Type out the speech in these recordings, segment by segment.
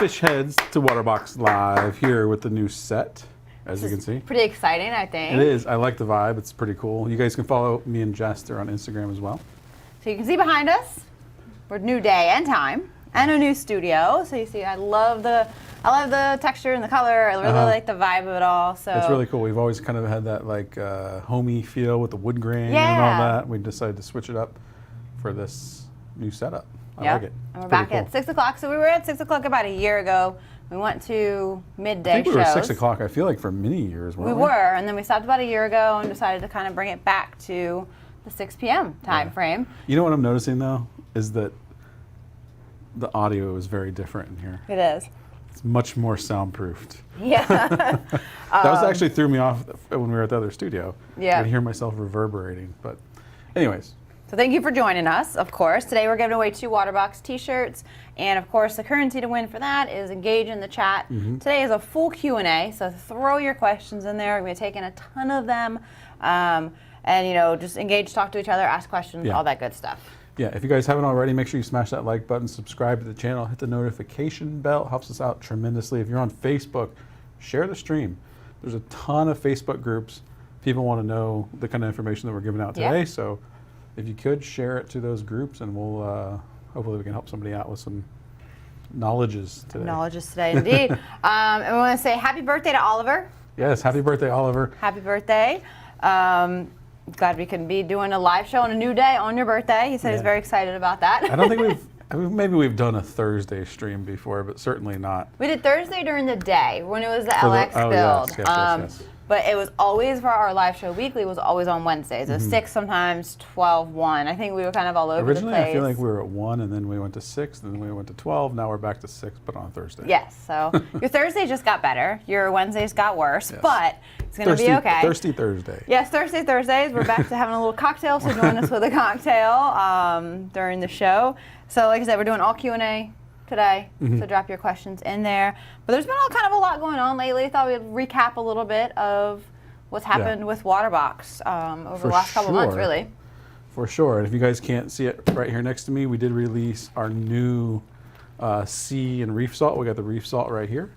fish heads to Waterbox Live here with the new set, as you can see. Pretty exciting, I think. It is. I like the vibe. It's pretty cool. You guys can follow me and Jess. They're on Instagram as well. So you can see behind us, we're new day and time, and a new studio. So you see, I love the texture and the color. I really like the vibe of it all. So it's really cool. We've always kind of had that like homey feel with the wood grain and all that. We decided to switch it up for this new setup. I like it. And we're back at 6 o'clock. So we were at 6 o'clock about a year ago. We went to midday I think we were shows. 6 o'clock. I feel like for many years, weren't we? We were, and then we stopped about a year ago and decided to kind of bring it back to the 6 p.m. time frame. You know what I'm noticing though is that the audio is very different in here. It is. It's much more soundproofed. Yeah. That was actually threw me off when we were at the other studio. Yeah. I could hear myself reverberating. But anyways. So thank you for joining us, of course. Today we're giving away 2 Waterbox t-shirts. And of course, the currency to win for that is engage in the chat. Today is a full Q&A, so throw your questions in there. We're going to be taking a ton of them. And, you know, just engage, talk to each other, ask questions, all that good stuff. Yeah, if you guys haven't already, make sure you smash that like button, subscribe to the channel, hit the notification bell. It helps us out tremendously. If you're on Facebook, share the stream. There's a ton of Facebook groups. People want to know the kind of information that we're giving out today. So if you could, share it to those groups, and we'll hopefully we can help somebody out with some knowledges today. Knowledges today, indeed. And we want to say happy birthday to Oliver. Yes, happy birthday, Oliver. Happy birthday. Glad we can be doing a live show on a new day on your birthday. He said he's very excited about that. I don't think maybe we've done a Thursday stream before, but certainly not. We did Thursday during the day when it was the LX build. Yes. But it was always, for our live show weekly, was always on Wednesdays. It was 6, sometimes 12, 1. I think we were kind of all over Originally, the place. I feel like we were at 1, and then we went to 6, and then we went to 12. Now we're back to 6, but on Thursday. Yes, so your Thursday just got better. Your Wednesdays got worse, but it's going to be okay. Thirsty Thursday. Yes, Thursdays. We're back to having a little cocktail, so join us with a cocktail during the show. So like I said, we're doing all Q&A today, so drop your questions in there. But there's been a lot going on lately. I thought we'd recap a little bit of what's happened with Waterbox over the last couple months, really. For sure. And if you guys can't see it right here next to me, we did release our new sea and reef salt. We got the reef salt right here,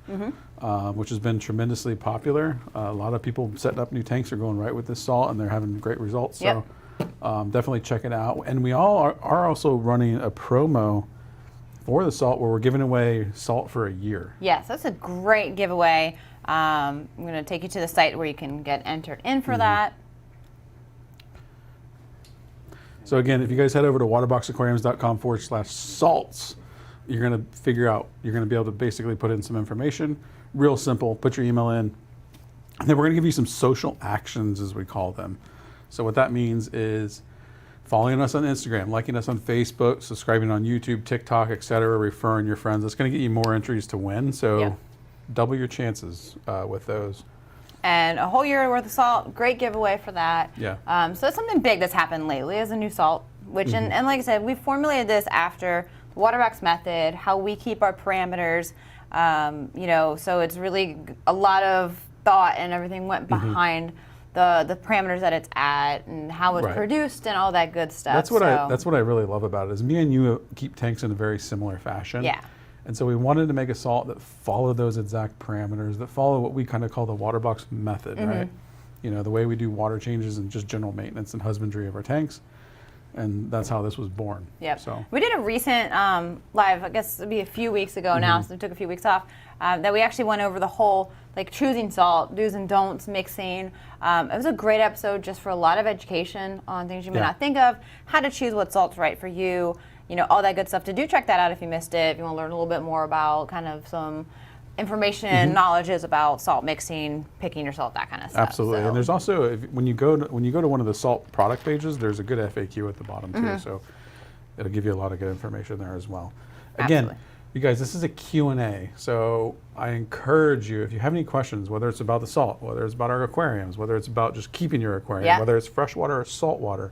which has been tremendously popular. A lot of people setting up new tanks are going right with this salt, and they're having great results. So definitely check it out. And we all are also running a promo for the salt where we're giving away salt for a year. Yes, that's a great giveaway. I'm going to take you to the site where you can get entered in for that. So again, if you guys head over to waterboxaquariums.com/salts, you're going to figure out, you're going to be able to basically put in some information. Real simple, put your email in. And then we're going to give you some social actions, as we call them. So what that means is following us on Instagram, liking us on Facebook, subscribing on YouTube, TikTok, etc., referring your friends. That's going to get you more entries to win. So double your chances with those. And a whole year worth of salt, great giveaway for that. Yeah. So it's something big that's happened lately is a new salt, which, and like I said, we formulated this after the Waterbox method, how we keep our parameters, you know, so it's really a lot of thought and everything went behind the parameters that it's at and how it's produced and all that good stuff. That's what I really love about it is me and you keep tanks in a very similar fashion. Yeah. And so we wanted to make a salt that followed those exact parameters, that follow what we kind of call the Waterbox method, right? You know, the way we do water changes and just general maintenance and husbandry of our tanks. And that's how this was born. Yep. So we did a recent live, I guess it'd be a few weeks ago now, so we took a few weeks off, that we actually went over the whole, like, choosing salt, do's and don'ts, mixing. It was a great episode just for a lot of education on things you may not think of, how to choose what salt's right for you, you know, all that good stuff. To do check that out if you missed it, if you want to learn a little bit more about kind of some information, knowledges about salt mixing, picking your salt, that kind of stuff. Absolutely. So. And there's also, when you go to one of the salt product pages, there's a good FAQ at the bottom too. So it'll give you a lot of good information there as well. Again, you guys, this is a Q&A. So I encourage you, if you have any questions, whether it's about the salt, whether it's about our aquariums, whether it's about just keeping your aquarium, whether it's freshwater or saltwater,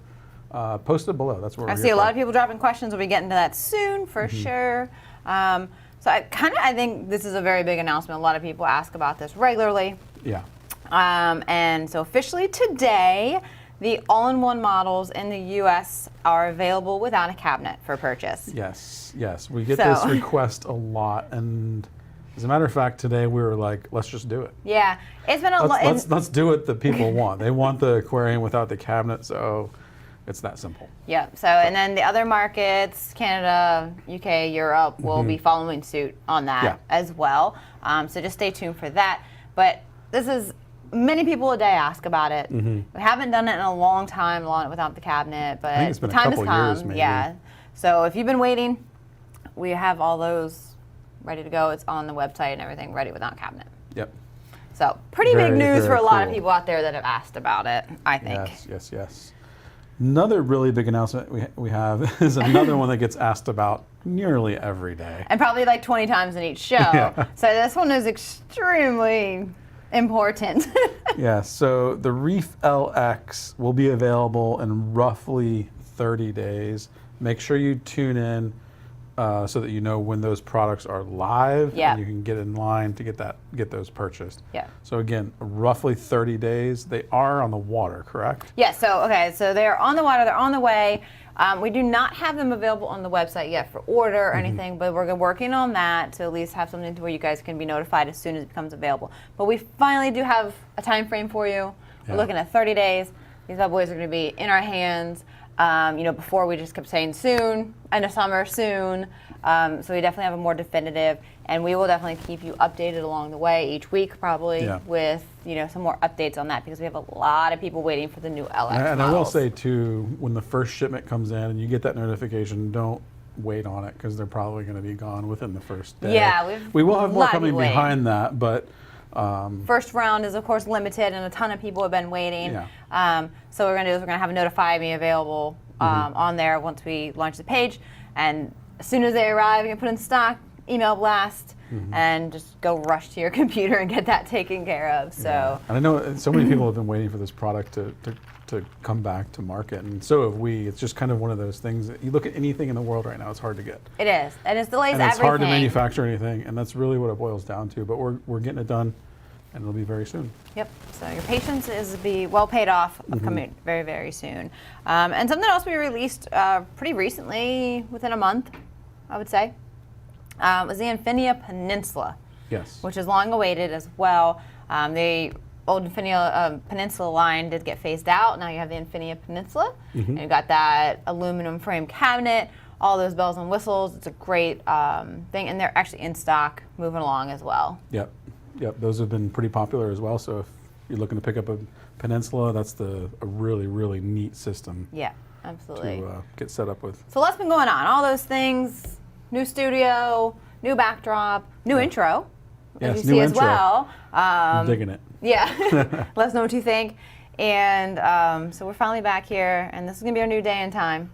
post it below. That's where I see a lot of people dropping questions. We'll be getting to that soon for sure. So I think this is a very big announcement. A lot of people ask about this regularly. Yeah. And so officially today, the all-in-one models in the U.S. are available without a cabinet for purchase. Yes, yes. We get this request a lot, and As a matter of fact, today we were like, let's just do it. Yeah, it's been a lot. Let's do what the people want. They want the aquarium without the cabinet, so it's that simple. Yeah. So, and then the other markets, Canada, UK, Europe, will be following suit on that as well. So just stay tuned for that. But this is, many people a day ask about it. We haven't done it in a long time without the cabinet, but I think it's been the time a couple has come. years, maybe. Yeah. So if you've been waiting, we have all those ready to go. It's on the website and everything ready without cabinet. Yep. So pretty big news for a lot of cool. people out there that have asked about it, I think. Yes. Another really big announcement we have is another one that gets asked about nearly every day. And probably like 20 times in each show. So this one is extremely important. So the Reef LX will be available in roughly 30 days. Make sure you tune in so that you know when those products are live and you can get in line to get those purchased. So again, roughly 30 days. They are on the water, correct? So they're on the water, they're on the way. We do not have them available on the website yet for order or anything, but we're working on that to at least have something to where you guys can be notified as soon as it becomes available. But we finally do have a time frame for you. We're looking at 30 days. These bad boys are going to be in our hands. Before we just kept saying soon, end of summer, soon. So we definitely have a more definitive, and we will definitely keep you updated along the way each week, probably with some more updates on that, because we have a lot of people waiting for the new LX And models. I will say too, when the first shipment comes in and you get that notification, don't wait on it because they're probably going to be gone within the first day. We will have more coming behind that, but. First round is of course limited, and a ton of people have been waiting. So what we're going to do is we're going to have a Notify Me available on there once we launch the page, and as soon as they arrive, you can put in stock, email blast, and just go rush to your computer and get that taken care of. So and I know so many people have been waiting for this product to come back to market, and so have we. It's just kind of one of those things that you look at anything in the world right now, it's hard to get. It is, and it's delays and it's everything. hard to manufacture anything, and that's really what it boils down to. But we're getting it done, and it'll be very soon. Yep. So your patience is be well paid off, coming very, very soon. And something else we released pretty recently, within a month, I would say, was the Infinia Peninsula. Which is long awaited as well. The old Infinia Peninsula line did get phased out. Now you have the Infinia Peninsula, and you got that aluminum frame cabinet, all those bells and whistles. It's a great thing, and they're actually in stock, moving along as well. Yep, those have been pretty popular as well. So if you're looking to pick up a Peninsula, that's a really, really neat system. Absolutely. To get set up with. So lots been going on. All those things, new studio, new backdrop, new intro, as you see as well. I'm digging it. Let us know what you think. And so we're finally back here, and this is going to be our new day and time.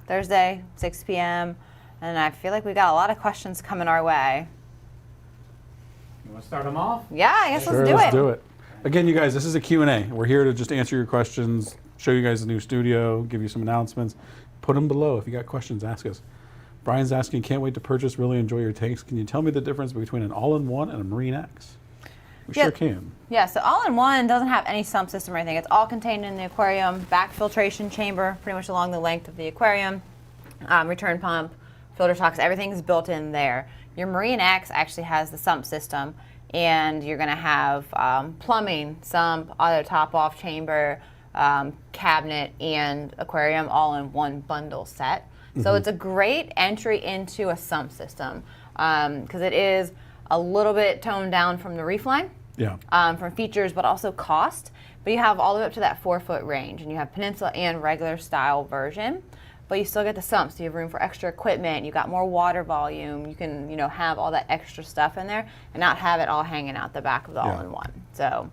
Thursday, 6 p.m. And I feel like we got a lot of questions coming our way. You want to start them off? Yeah, I guess Let's do it. Again, you guys, this is a Q&A. We're here to just answer your questions, show you guys the new studio, give you some announcements. Put them below. If you got questions, ask us. Brian's asking, can't wait to purchase, really enjoy your tanks. Can you tell me the difference between an all-in-one and a Marine X? We sure can. So all-in-one doesn't have any sump system or anything. It's all contained in the aquarium, back filtration chamber, pretty much along the length of the aquarium, return pump, filter socks, everything's built in there. Your Marine X actually has the sump system, and you're going to have plumbing, sump, auto top-off chamber, cabinet, and aquarium all in one bundle set. So it's a great entry into a sump system because it is a little bit toned down from the Reef line, from features, but also cost. But you have all the way up to that 4-foot range, and you have Peninsula and regular style version. But you still get the sump, so you have room for extra equipment. You got more water volume. You can, have all that extra stuff in there and not have it all hanging out the back of the all-in-one. So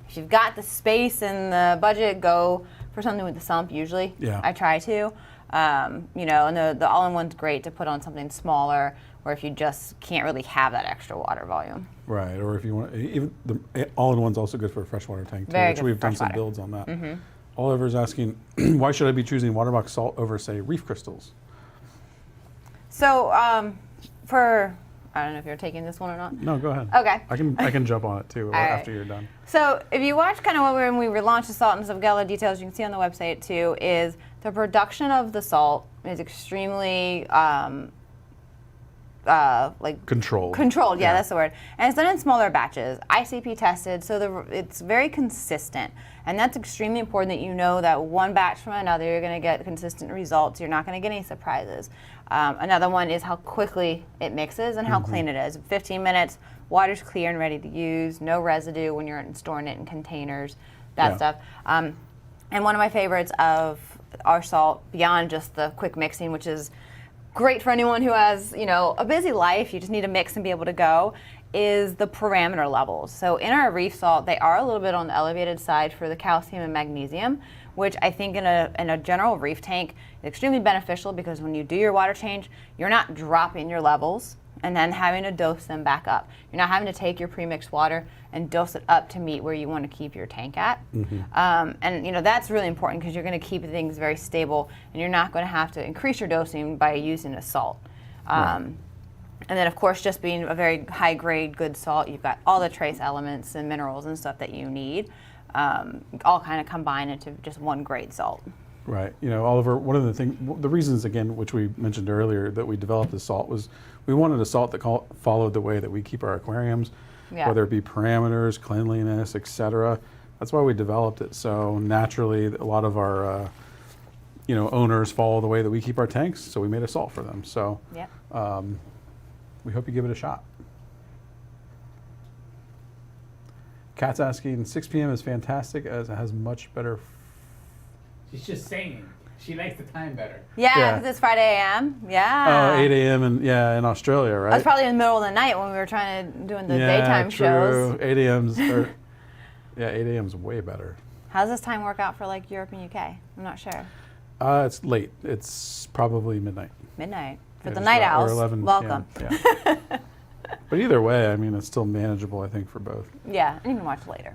if you've got the space and the budget, go for something with the sump. Usually, I try to. And the all-in-one's great to put on something smaller, or if you just can't really have that extra water volume. Right, or if you want, even the all-in-one's also good for a freshwater tank too, which we've done some builds on that. Oliver's asking, why should I be choosing Waterbox salt over, say, Reef crystals? So, I don't know if you're taking this one or not. No, go ahead. Okay. I can jump on it too after you're done. So, if you watch kind of when we relaunched the salt and stuff, got all the details you can see on the website too, is the production of the salt is extremely like Controlled. Controlled, yeah, that's the word. And it's done in smaller batches, ICP tested, so it's very consistent. And that's extremely important that you know that one batch from another, you're going to get consistent results. You're not going to get any surprises. Another one is how quickly it mixes and how clean it is. 15 minutes, water's clear and ready to use, no residue when you're storing it in containers, that stuff. And one of my favorites of our salt, beyond just the quick mixing, which is great for anyone who has, a busy life, you just need to mix and be able to go, is the parameter levels. So in our Reef salt, they are a little bit on the elevated side for the calcium and magnesium, which I think in a general Reef tank is extremely beneficial because when you do your water change, you're not dropping your levels and then having to dose them back up. You're not having to take your premixed water and dose it up to meet where you want to keep your tank at. And that's really important because you're going to keep things very stable and you're not going to have to increase your dosing by using a salt. And then of course, just being a very high grade, good salt, you've got all the trace elements and minerals and stuff that you need, all kind of combine into just one great salt. Right. Oliver, one of the reasons, again, which we mentioned earlier, that we developed this salt was we wanted a salt that followed the way that we keep our aquariums, whether it be parameters, cleanliness, etc. That's why we developed it. So naturally, a lot of our owners follow the way that we keep our tanks, so we made a salt for them. So we hope you give it a shot. Kat's asking, 6 p.m. is fantastic as it has much better. She's just saying. She likes the time better. Yeah, because it's Friday a.m. Yeah. 8 a.m. in Australia, right? That's probably in the middle of the night when we were doing the daytime shows. 8 a.m.'s 8 a.m.'s way better. How does this time work out for like Europe and UK? I'm not sure. It's late. It's probably midnight. Midnight. For the night owls, or 11 welcome. PM. Yeah. But either way, it's still manageable, I think, for both. Yeah, and you can watch later.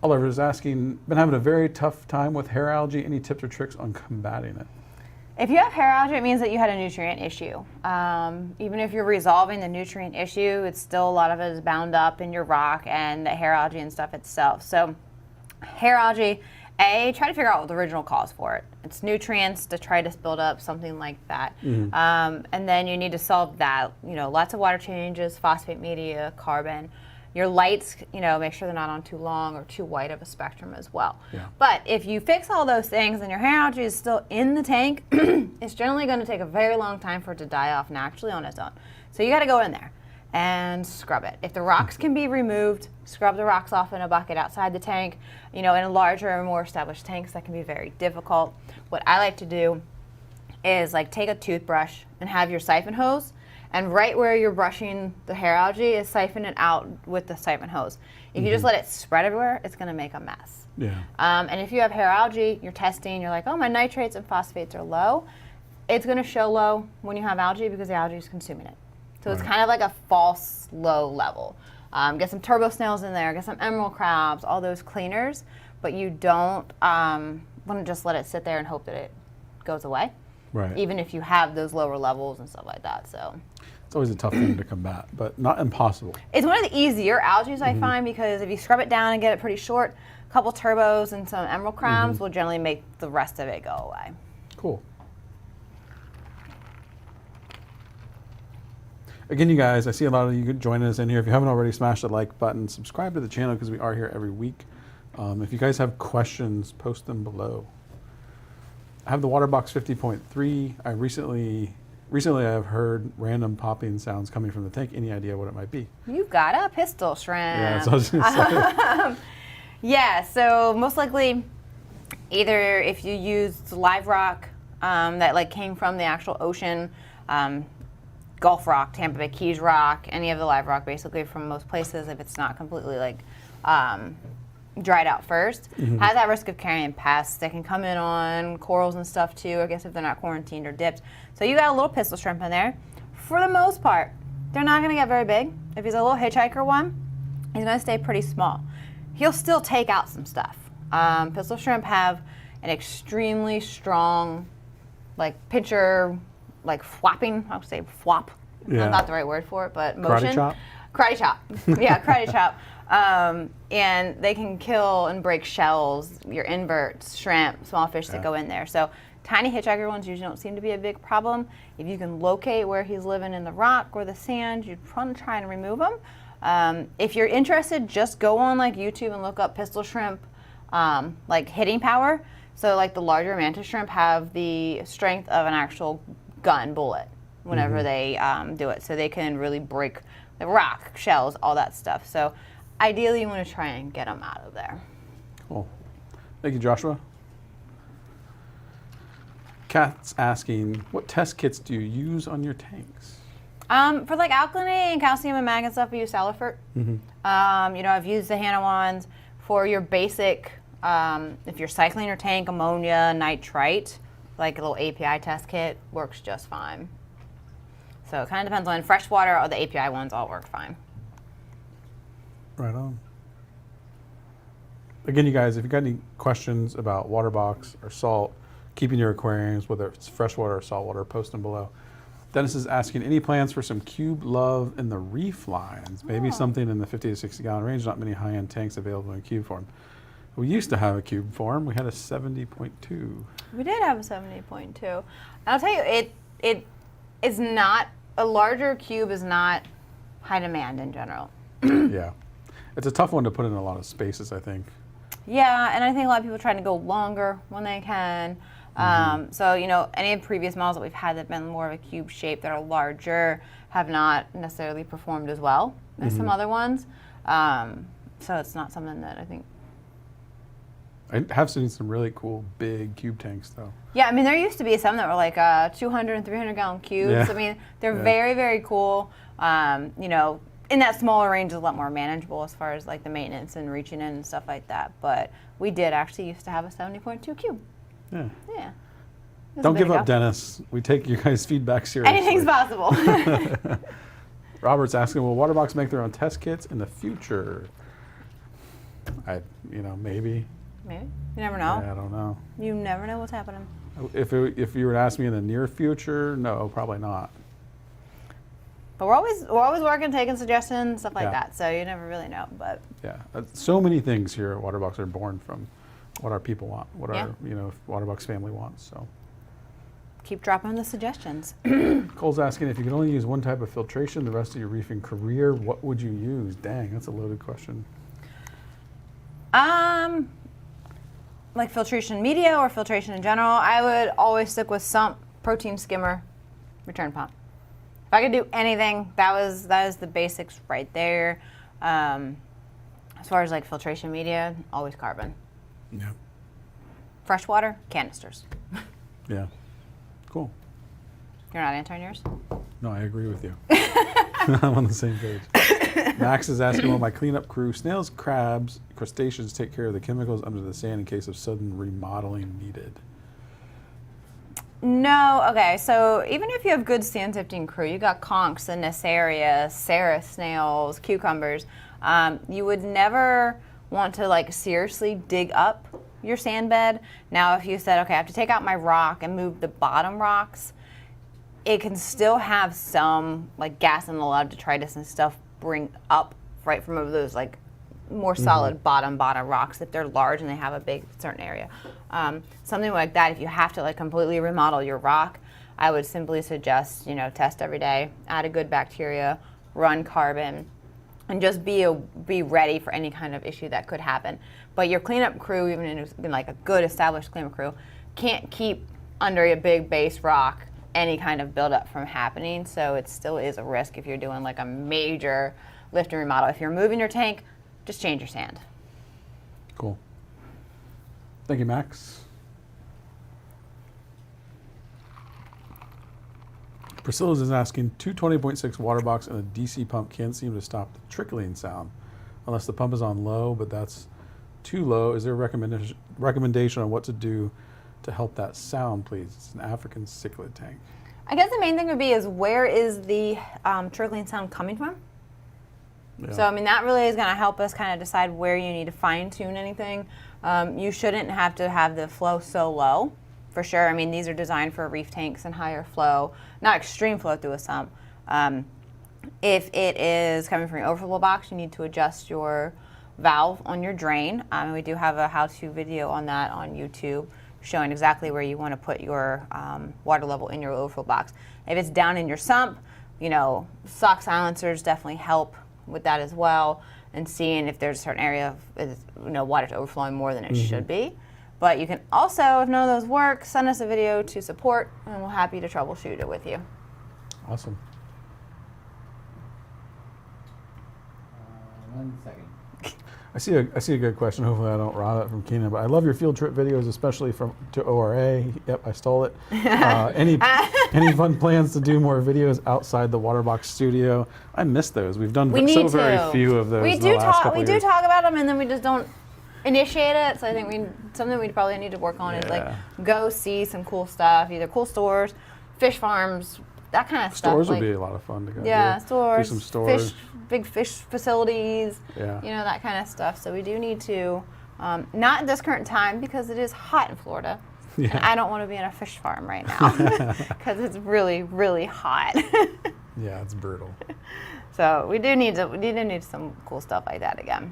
Oliver is asking, been having a very tough time with hair algae. Any tips or tricks on combating it? If you have hair algae, it means that you had a nutrient issue. Even if you're resolving the nutrient issue, it's still a lot of it is bound up in your rock and the hair algae and stuff itself. So hair algae, try to figure out what the original cause for it. It's nutrients to try to build up something like that. And then you need to solve that. Lots of water changes, phosphate media, carbon. Your lights, make sure they're not on too long or too wide of a spectrum as well. But if you fix all those things and your hair algae is still in the tank, it's generally going to take a very long time for it to die off naturally on its own. So you got to go in there and scrub it. If the rocks can be removed, scrub the rocks off in a bucket outside the tank. In larger or more established tanks, that can be very difficult. What I like to do is take a toothbrush and have your siphon hose, and right where you're brushing the hair algae is siphon it out with the siphon hose. If you just let it spread everywhere, it's going to make a mess. And if you have hair algae, you're testing, you're like, oh, my nitrates and phosphates are low. It's going to show low when you have algae because the algae is consuming it. So it's kind of like a false low level. Get some turbo snails in there, get some emerald crabs, all those cleaners, but you don't want to just let it sit there and hope that it goes away. Even if you have those lower levels and stuff like that. So it's always a tough thing to combat, but not impossible. It's one of the easier algae I find because if you scrub it down and get it pretty short, a couple turbos and some emerald crabs will generally make the rest of it go away. Cool. Again, you guys, I see a lot of you joining us in here. If you haven't already, smash the like button, subscribe to the channel because we are here every week. If you guys have questions, post them below. I have the Waterbox 50.3. I recently I have heard random popping sounds coming from the tank. Any idea what it might be? You've got a pistol shrimp. Yeah, that's what I was gonna say. Yeah, so most likely either if you used live rock that came from the actual ocean, Gulf rock, Tampa Bay Keys rock, any of the live rock basically from most places if it's not completely dried out first, has that risk of carrying pests that can come in on corals and stuff too, I guess if they're not quarantined or dipped. So you got a little pistol shrimp in there. For the most part, they're not going to get very big. If he's a little hitchhiker one, he's going to stay pretty small. He'll still take out some stuff. Pistol shrimp have an extremely strong pincher, flapping, I would say flop. Yeah. Not the right word for it, but motion. Karate chop? Karate chop. Yeah, karate chop. And they can kill and break shells, your inverts, shrimp, small fish that go in there. So tiny hitchhiker ones usually don't seem to be a big problem. If you can locate where he's living in the rock or the sand, you'd want to try and remove them. If you're interested, just go on like YouTube and look up pistol shrimp, like hitting power. So like the larger mantis shrimp have the strength of an actual gun bullet whenever they do it. So they can really break the rock, shells, all that stuff. So ideally, you want to try and get them out of there. Cool. Thank you, Joshua. Kat's asking, what test kits do you use on your tanks? For like alkalinity and calcium and mag and stuff, we use Salifert. I've used the Hannah ones for your basic, if you're cycling your tank, ammonia, nitrite, like a little API test kit works just fine. So it kind of depends on freshwater or the API ones all work fine. Right on. Again, you guys, if you got any questions about Waterbox or salt, keeping your aquariums, whether it's freshwater or saltwater, post them below. Dennis is asking, any plans for some cube love in the Reef lines? Maybe something in the 50 to 60 gallon range, not many high-end tanks available in cube form. We used to have a cube form. We had a 70.2. We did have a 70.2. I'll tell you, it is not, a larger cube is not high demand in general. Yeah. It's a tough one to put in a lot of spaces, I think. Yeah, and I think a lot of people are trying to go longer when they can. So, any of the previous models that we've had that have been more of a cube shape that are larger have not necessarily performed as well as some other ones. So it's not something that I think. I have seen some really cool big cube tanks, though. Yeah, I mean, there used to be some that were like 200 and 300 gallon cubes. Yeah. I mean, they're very, very cool. In that smaller range is a lot more manageable as far as like the maintenance and reaching in and stuff like that. But we did actually used to have a 70.2 cube. Yeah. Yeah. Don't give up, Dennis. We take your guys' feedback seriously. Anything's possible. Robert's asking, will Waterbox make their own test kits in the future? Maybe. Maybe. You never know. I don't know. You never know what's happening. If you were to ask me in the near future, no, probably not. But we're always working, taking suggestions, stuff like Yeah. that. So you never really know. But Yeah, so many things here at Waterbox are born from what our people want, what our Waterbox family wants. So keep dropping the suggestions. Cole's asking, if you could only use one type of filtration the rest of your reefing career, what would you use? Dang, that's a loaded question. Like filtration media or filtration in general, I would always stick with sump, protein skimmer, return pump. If I could do anything, that is the basics right there. As far as like filtration media, always carbon. Yeah. Freshwater, canisters. Yeah. Cool. You're not answering yours? No, I agree with you. I'm on the same page. Max is asking, will my cleanup crew, snails, crabs, crustaceans, take care of the chemicals under the sand in case of sudden remodeling needed? No, okay, so even if you have good sand sifting crew, you got conchs in this area, Sarah snails, cucumbers, you would never want to like seriously dig up your sand bed. Now if you said, okay, I have to take out my rock and move the bottom rocks, it can still have some like gas and a lot of detritus and stuff bring up right from over those like more solid bottom rocks if they're large and they have a big certain area. Something like that, if you have to like completely remodel your rock, I would simply suggest, test every day, add a good bacteria, run carbon, and just be ready for any kind of issue that could happen. But your cleanup crew, even in like a good established cleanup crew, can't keep under a big base rock any kind of buildup from happening. So it still is a risk if you're doing like a major lift and remodel. If you're moving your tank, just change your sand. Cool. Thank you, Max. Priscilla's is asking, 220.6 Waterbox and a DC pump can't seem to stop the trickling sound unless the pump is on low, but that's too low. Is there a recommendation on what to do to help that sound, please? It's an African cichlid tank. I guess the main thing would be is where is the trickling sound coming from? Yeah. So, I mean, that really is going to help us kind of decide where you need to fine tune anything. You shouldn't have to have the flow so low, for sure. I mean, these are designed for reef tanks and higher flow, not extreme flow through a sump. If it is coming from your overflow box, you need to adjust your valve on your drain. We do have a how-to video on that on YouTube showing exactly where you want to put your water level in your overflow box. If it's down in your sump, sock silencers definitely help with that as well, and seeing if there's a certain area of water's overflowing more than it should be. But you can also, if none of those work, send us a video to support, and we're happy to troubleshoot it with you. Awesome. 1 second. I see a good question. Hopefully I don't rob it from Keenan, but I love your field trip videos, especially to ORA. Yep, I stole it. Any fun plans to do more videos outside the Waterbox studio? I miss those. We've done very few of those. We in the last couple do years. talk about them, and then we just don't initiate it. So I think something we probably need to work on is like go see some cool stuff, either cool stores, fish farms, that kind of stuff. Stores would be a lot of fun to go do. Stores. Do some stores. Big fish facilities. Yeah. That kind of stuff. So we do need to, not at this current time because it is hot in Florida. Yeah. And I don't want to be in a fish farm right now because it's really, really hot. Yeah, it's brutal. So we do need some cool stuff like that again.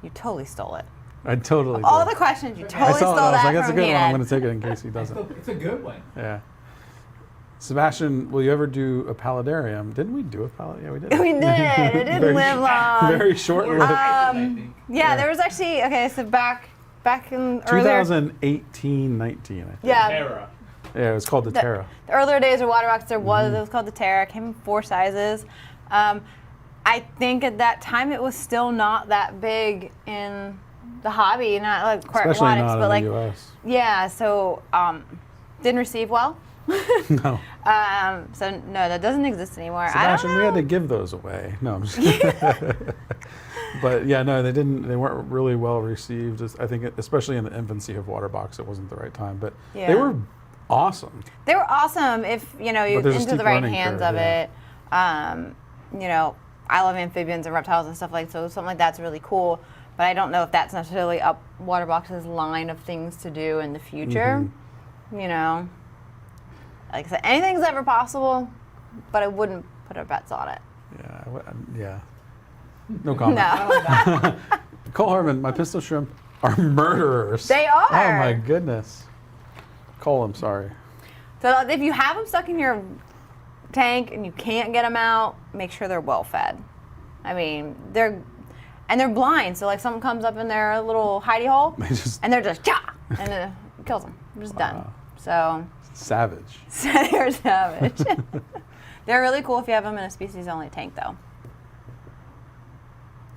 You totally stole it. I totally All did. the questions, you I totally saw stole it. I was that like, that's a from good one. I'm Keenan. going to take it in case he doesn't. It's a good one. Yeah. Sebastian, will you ever do a paludarium? Didn't we do a palud? Yeah, we did. We did. It didn't live long. Very short lived. Yeah, there was actually, so back in earlier 2018, 19, I think. Yeah. Terra. Yeah, it was called the Terra. The earlier days of Waterbox, it was called the Terra. It came in 4 sizes. I think at that time it was still not that big in the hobby, not like aquatics, Especially not but in like the US. yeah. So didn't receive well. No. So no, that doesn't exist anymore. Sebastian, I don't we know. had to give those away. No, I'm just kidding. But yeah, no, they weren't really well received. I think, especially in the infancy of Waterbox, it wasn't the right time. But they were awesome. They were awesome if you're there's a into steep the right learning hands curve, of it. I love amphibians and reptiles and stuff so something like that's really cool. But I don't know if that's necessarily up Waterbox's line of things to do in the future. Like I said, anything's ever possible, but I wouldn't put our bets on it. Yeah. No comment. No. Cole Harmon, my pistol shrimp are murderers. They are. Oh my goodness. Cole, I'm sorry. So if you have them stuck in your tank and you can't get them out, make sure they're well fed. I mean, they're blind, so like something comes up in their little hidey hole, and they're just and it kills them. They're just done. So savage. they're savage. They're really cool if you have them in a species-only tank, though.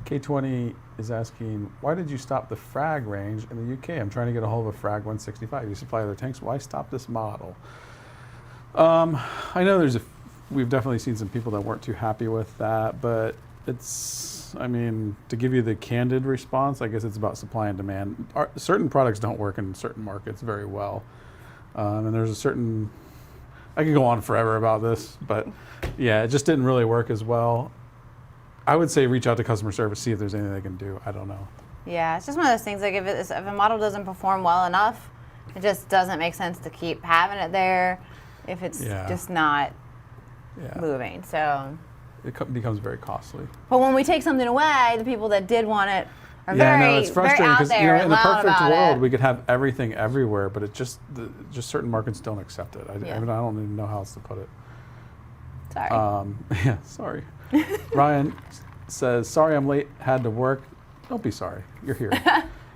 K20 is asking, why did you stop the frag range in the UK? I'm trying to get a hold of a frag 165. You supply other tanks. Why stop this model? I know we've definitely seen some people that weren't too happy with that, but to give you the candid response, I guess it's about supply and demand. Certain products don't work in certain markets very well. And there's I could go on forever about this, but yeah, it just didn't really work as well. I would say reach out to customer service, see if there's anything they can do. I don't know. Yeah, it's just one of those things, like if a model doesn't perform well enough, it just doesn't make sense to keep having it there if it's just not moving. So it becomes very costly. But when we take something away, the people that did want it are it's very frustrating out there in and the loud perfect about world, it. we could have everything everywhere, but it just certain markets don't accept it. I don't even know how else to put it. Sorry. Sorry. Ryan says, sorry I'm late, had to work. Don't be sorry, you're here.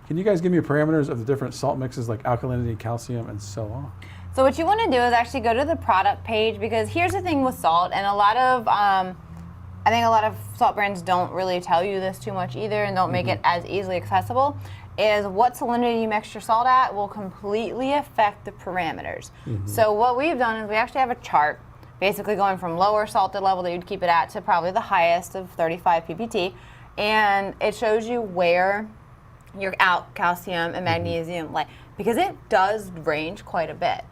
Can you guys give me parameters of the different salt mixes like alkalinity, calcium, and so on? So what you want to do is actually go to the product page, because here's the thing with salt, and a lot of, I think a lot of salt brands don't really tell you this too much either, and don't make it as easily accessible, is what salinity you mix your salt at will completely affect the parameters. So what we've done is we actually have a chart, basically going from lower salted level that you'd keep it at to probably the highest of 35 ppt, and it shows you where your calcium and magnesium lie, because it does range quite a bit.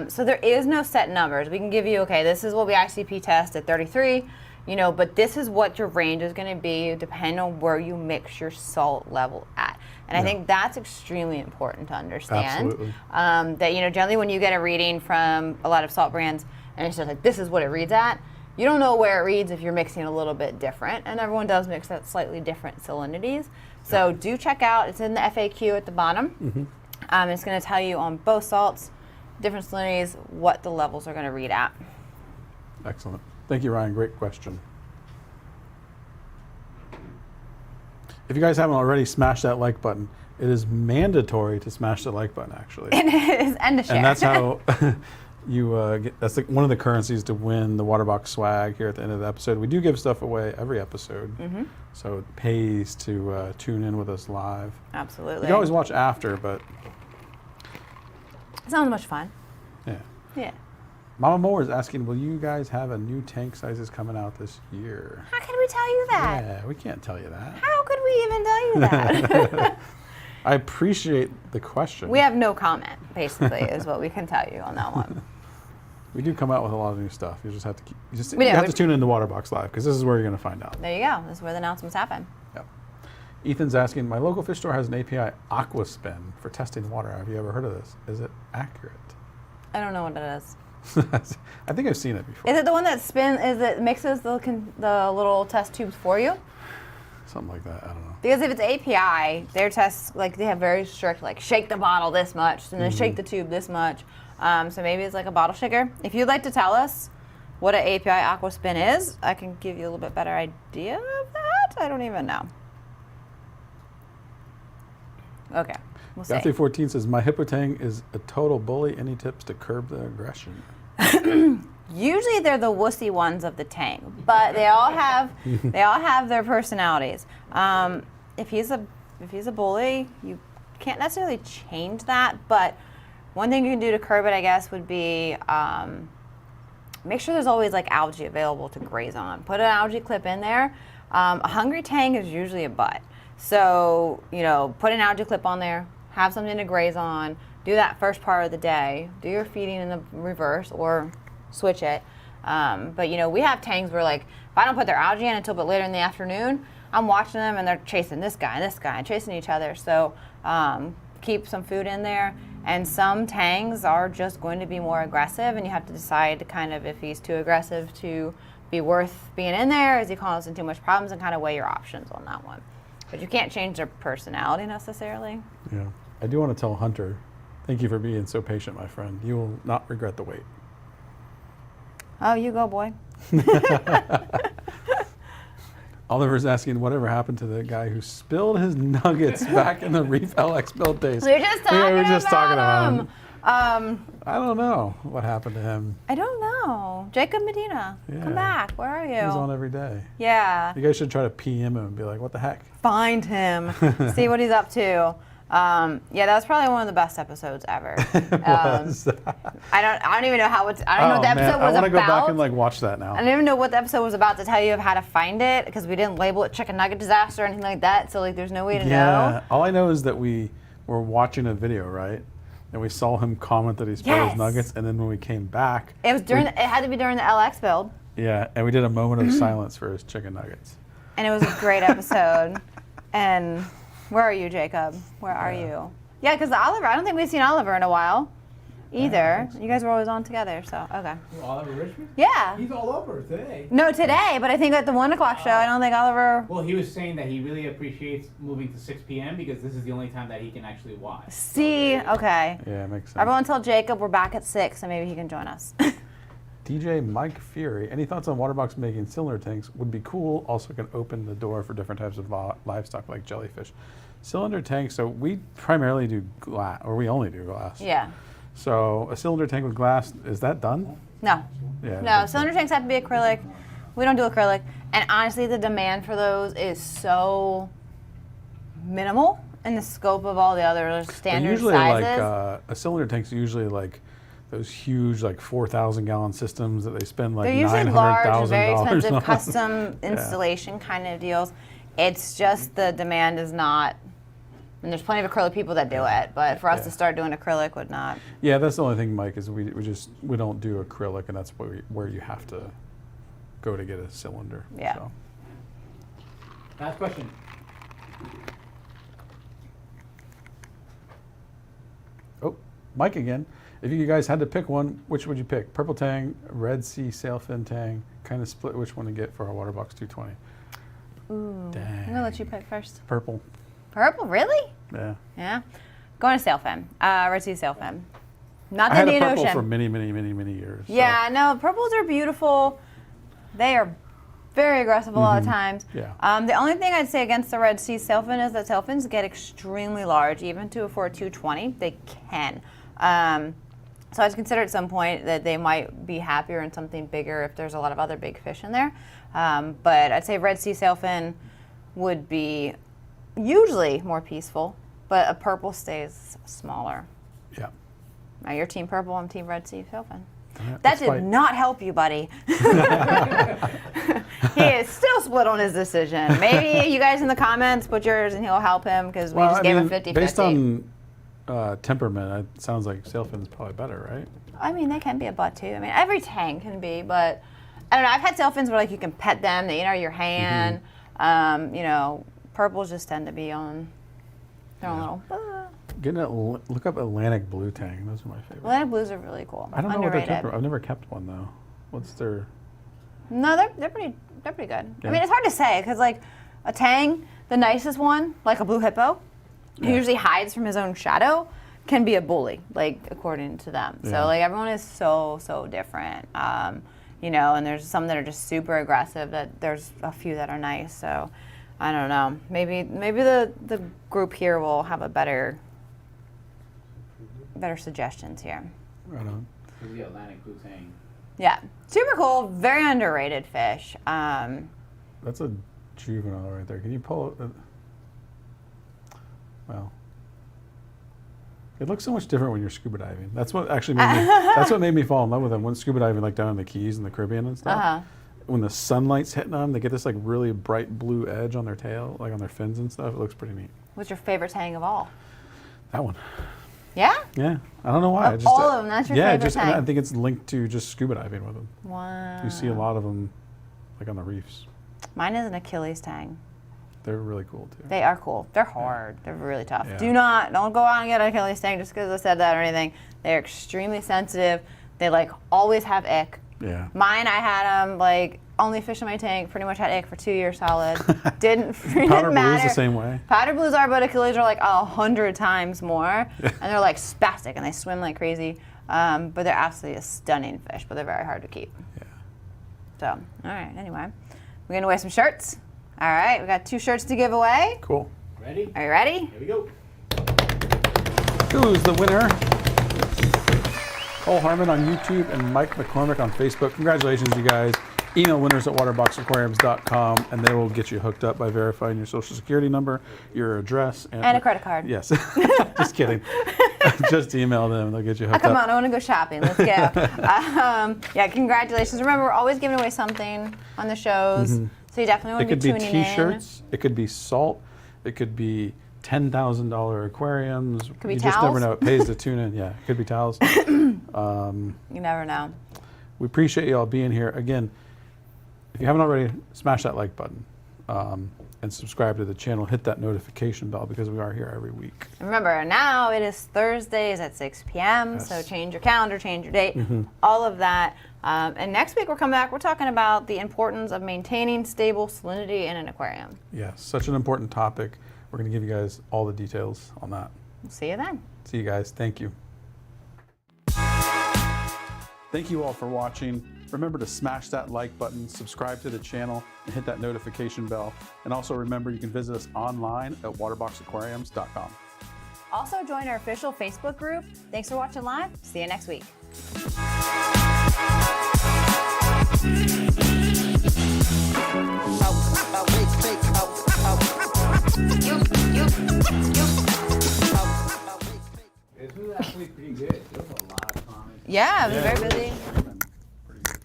So there is no set numbers. We can give you, okay, this is what we ICP test at 33, but this is what your range is going to be depending on where you mix your salt level at. And I think that's extremely important to understand. Absolutely. That, generally when you get a reading from a lot of salt brands, and it's just like, this is what it reads at. You don't know where it reads if you're mixing a little bit different, and everyone does mix at slightly different salinities. So do check out, it's in the FAQ at the bottom. It's going to tell you on both salts, different salinities, what the levels are going to read at. Excellent. Thank you, Ryan. Great question. If you guys haven't already, smash that like button. It is mandatory to smash the like button, actually. It is, and to share. And that's how you get, that's one of the currencies to win the Waterbox swag here at the end of the episode. We do give stuff away every episode, so it pays to tune in with us live. Absolutely. You can always watch after, but it sounds much fun. yeah. Yeah. Mama Moore is asking, will you guys have a new tank sizes coming out this year? How can we tell you that? Yeah, we can't tell you that. How could we even tell you that? I appreciate the question. We have no comment, basically, is what we can tell you on that one. We do come out with a lot of new stuff. You just have to keep, We do. you have to tune into Waterbox Live, because this is where you're going to find out. There you go. This is where the announcements happen. Yep. Ethan's asking, my local fish store has an API aqua spin for testing water. Have you ever heard of this? Is it accurate? I don't know what it is. I think I've seen it before. Is it the one that mixes the little test tubes for you? Something like that. I don't know. Because if it's API, their tests, like, they have very strict, like, shake the bottle this much, and then shake the tube this much. So maybe it's like a bottle shaker. If you'd like to tell us what an API aqua spin is, I can give you a little bit better idea of that. I don't even know. Okay, we'll see. Gaffney14 says, my hippotang is a total bully. Any tips to curb the aggression? Usually they're the wussy ones of the tank, but they all have their personalities. If he's a bully, you can't necessarily change that, but one thing you can do to curb it, I guess, would be make sure there's always like algae available to graze on. Put an algae clip in there. A hungry tank is usually a butt. So, put an algae clip on there, have something to graze on, do that first part of the day, do your feeding in the reverse or switch it. But, we have tanks where, like, if I don't put their algae in until a bit later in the afternoon, I'm watching them and they're chasing this guy and chasing each other. So keep some food in there. And some tanks are just going to be more aggressive, and you have to decide kind of if he's too aggressive to be worth being in there, is he causing too much problems, and kind of weigh your options on that one. But you can't change their personality necessarily. Yeah. I do want to tell Hunter, thank you for being so patient, my friend. You will not regret the wait. Oh, you go, boy. Oliver's asking whatever happened to the guy who spilled his nuggets back in the Reef LX build days. We were just talking about him. I don't know what happened to him. I don't know. Jacob Medina, come back. Where are you? He's on every day. Yeah. You guys should try to PM him and be like, what the heck? Find him. See what he's up to. Yeah, that was probably one of the best episodes ever. I don't even know how it's. I don't know what the episode was about. I want to go back and like watch that now. I don't even know what the episode was about to tell you of how to find it, because we didn't label it chicken nugget disaster or anything like that. So like, there's no way to know. All I know is that we were watching a video, right? And we saw him comment that he spilled his nuggets, and then when we came back, it was during. It had to be during the LX build. Yeah, and we did a moment of silence for his chicken nuggets. And it was a great episode. And where are you, Jacob? Where are you? Yeah, because Oliver, I don't think we've seen Oliver in a while either. You guys were always on together, so, okay. Oliver Richmond? Yeah. He's all over today. No, today, but I think at the 1 o'clock show, I don't think Oliver... Well, he was saying that he really appreciates moving to 6 p.m. because this is the only time that he can actually watch. See, okay. Yeah, it makes sense. Everyone tell Jacob we're back at 6, and maybe he can join us. DJ Mike Fury, any thoughts on Waterbox making cylinder tanks? Would be cool. Also can open the door for different types of livestock like jellyfish. Cylinder tanks, so we primarily do glass, or we only do glass. Yeah. So a cylinder tank with glass, is that done? No. Yeah. No, cylinder tanks have to be acrylic. We don't do acrylic. And honestly, the demand for those is so minimal in the scope of all the other standard usually sizes. Like a cylinder tank's usually like those huge like 4,000 gallon systems that they spend like They're usually large and very $900,000 expensive on. custom installation kind of deals. It's just the demand is not, and there's plenty of acrylic people that do it, but for us to start doing acrylic would not. Yeah, that's the only thing, Mike, is we don't do acrylic, and that's where you have to go to get a cylinder. Yeah. So. Last question. Oh, Mike again. If you guys had to pick one, which would you pick? Purple tang, Red Sea sailfin tang, kind of split which one to get for our Waterbox 220. Ooh. Dang. I'm gonna let you pick first. Purple. Purple, really? Yeah. Yeah. Going to sailfin. Red Sea sailfin. Not I the had a Indian purple Ocean. for many, many, many, many years. so- Yeah, no, purples are beautiful. They are very aggressive a lot of times. Yeah. The only thing I'd say against the Red Sea sailfin is that sailfins get extremely large, even for a 220. They can. So I'd consider at some point that they might be happier in something bigger if there's a lot of other big fish in there. But I'd say Red Sea sailfin would be usually more peaceful, but a purple stays smaller. Yeah. Now you're team purple, I'm team Red Sea sailfin. Yeah, That it's did fine. not help you, buddy. He is still split on his decision. Maybe you guys in the comments put yours and he'll help him because we just gave him 50-50. Based on temperament, it sounds like sailfin's probably better, right? I mean, they can be a butt too. I mean, every tang can be, but I don't know. I've had sailfins where like you can pet them, they eat out of your hand. You know, purples just tend to be on their own little. Look up Atlantic blue tang. Those are my favorite. Atlantic blues are really cool. I don't know Underrated. what their temper. I've never kept one though. What's their? No, they're pretty good. Yeah. I mean, it's hard to say because like a tang, the nicest one, like a blue hippo, who usually hides from his own shadow, can be a bully, like according to them. Yeah. So like everyone is so different. You know, and there's some that are just super aggressive. That there's a few that are nice. So I don't know. Maybe the group here will have a better suggestions here. Right on. This is the Atlantic blue tang. Yeah, super cool. Very underrated fish. That's a juvenile right there. Can you pull it? Well, it looks so much different when you're scuba diving. That's what actually made me. That's what made me fall in love with them. When scuba diving, like down in the Keys and the Caribbean and stuff. When the sunlight's hitting them, they get this like really bright blue edge on their tail, like on their fins and stuff. It looks pretty neat. What's your favorite tang of all? That one. Yeah? Yeah, I don't know why. Of all of them, that's your favorite just tang? I think it's linked to just scuba diving with them. Wow. You see a lot of them, like on the reefs. Mine is an Achilles tang. They're really cool too. They are cool. They're hard. They're really tough. Yeah. Don't go out and get an Achilles tang just because I said that or anything. They're extremely sensitive. They like always have ick. Yeah. Mine, I had them like only fish in my tank. Pretty much had ick for 2 years solid. Didn't Powder matter. blues the same way. Powder blues are, but Achilles are like 100 times more, and they're like spastic and they swim like crazy. But they're absolutely a stunning fish, but they're very hard to keep. Yeah. So, all right. Anyway, we're gonna weigh some shirts. All right, we got 2 shirts to give away. Cool. Ready? Are you ready? Here we go. Who's the winner? Cole Harmon on YouTube and Mike McCormick on Facebook. Congratulations, you guys. Email winners at waterboxaquariums.com and they will get you hooked up by verifying your social security number, your address, And a credit card. Yes. Just kidding. Just email them. They'll get you Oh, hooked come up. on, I want to go shopping. Let's go. Yeah, congratulations. Remember, we're always giving away something on the shows, so you definitely It want could to be be tuning T-shirts. It could be salt. It could be $10,000 aquariums. Could be you just never towels. know. It pays to tune in. Yeah, it could be towels. in. You never know. We appreciate you all being here. Again, if you haven't already, smash that like button and subscribe to the channel. Hit that notification bell because we are here every week. And remember, now it is Thursdays at 6 p.m., Yes. so change your calendar, change your date, all of that. And next week we're coming back, we're talking about the importance of maintaining stable salinity in an aquarium. Yes, such an important topic. We're going to give you guys all the details on that. We'll see you then. See you guys. Thank you. Thank you all for watching. Remember to smash that like button, subscribe to the channel, and hit that notification bell. And also remember, you can visit us online at waterboxaquariums.com. Also join our official Facebook group. Thanks for watching live. See you next week. This was actually pretty good. There was a lot of comments. Yeah, it was very busy. Pretty good.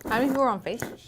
How many people were on Facebook?